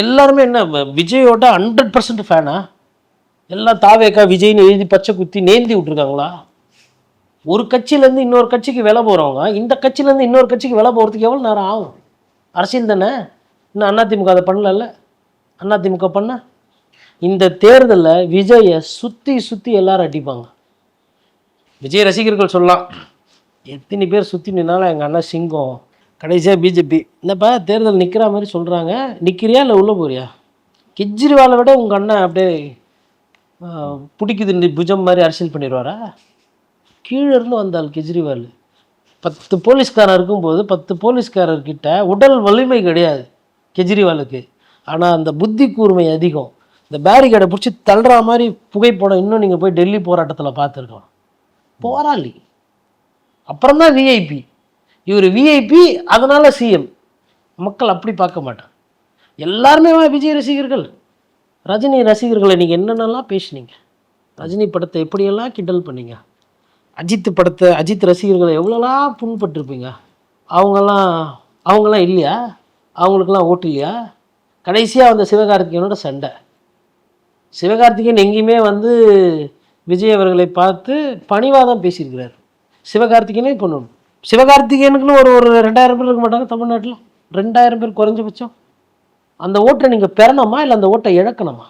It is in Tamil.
எல்லாருமே என்ன விஜயோட 100% ஃபேனா? எல்லாம் தாவேக்கா விஜய்னு எழுதி பச்சை குத்தி நேந்தி விட்டுருக்காங்களா? ஒரு கட்சியிலேருந்து இன்னொரு கட்சிக்கு விலை போகிறவங்க இந்த கட்சியிலேருந்து இன்னொரு கட்சிக்கு விலை போகிறதுக்கு எவ்வளோ நேரம் ஆகும்? அரசியல் தானே. இன்னும் அதிமுக அதை பண்ணல. அதிமுக பண்ண இந்த தேர்தலில் விஜயை சுற்றி சுற்றி எல்லாரும் அடிப்பாங்க. விஜய் ரசிகர்கள் சொல்லலாம், எத்தனை பேர் சுற்றி நின்னாலும் எங்கள் அண்ணா சிங்கம், கடைசியாக பிஜேபி என்னப்பா தேர்தல் நிற்கிற மாதிரி சொல்கிறாங்க, நிற்கிறியா இல்லை உள்ளே போறியா? கெஜ்ரிவாலை விட உங்கள் அண்ணன் அப்படியே பிடிக்குது புஜம் மாதிரி அரசியல் பண்ணிடுவாரா? கீழே இருந்து வந்தால் கெஜ்ரிவால் 10 போலீஸ்காரர் இருக்கும்போது 10 போலீஸ்காரர்கிட்ட உடல் வலிமை கிடையாது கெஜ்ரிவாலுக்கு, ஆனால் அந்த புத்தி கூர்மை அதிகம். இந்த பேரிகேடை பிடிச்சி தள்ளுற மாதிரி புகைப்படம் இன்னும் நீங்கள் போய் டெல்லி போராட்டத்தில் பார்த்துருக்கலாம். போராளி, அப்புறம் தான் விஐபி. இவர் விஐபி, அதனால சிஎம். மக்கள் அப்படி பார்க்க மாட்டாங்க. எல்லாருமே விஜய் ரசிகர்கள். ரஜினி ரசிகர்களை நீங்கள் என்னென்னலாம் பேசுனீங்க? ரஜினி படத்தை எப்படியெல்லாம் கிண்டல் பண்ணீங்க? அஜித் ரசிகர்களை எவ்வளோலாம் புண்பட்டுருப்பீங்க? அவங்கெல்லாம் இல்லையா? அவங்களுக்கெல்லாம் ஓட்டு இல்லையா? கடைசியாக வந்த சிவகார்த்திகேயனோட சண்டை. சிவகார்த்திகேயன் எங்கேயுமே விஜய் அவர்களை பார்த்து பணிவாதான் பேசியிருக்கிறார். சிவகார்த்திகேயனே பண்ணணும். சிவகார்த்திகேயனுக்குன்னு ஒரு 2000 பேர் இருக்க மாட்டாங்க தமிழ்நாட்டில். 2000 பேர் குறைஞ்சபட்சம். அந்த ஓட்டை நீங்கள் பெறணுமா இல்லை அந்த ஓட்டை இழக்கணுமா?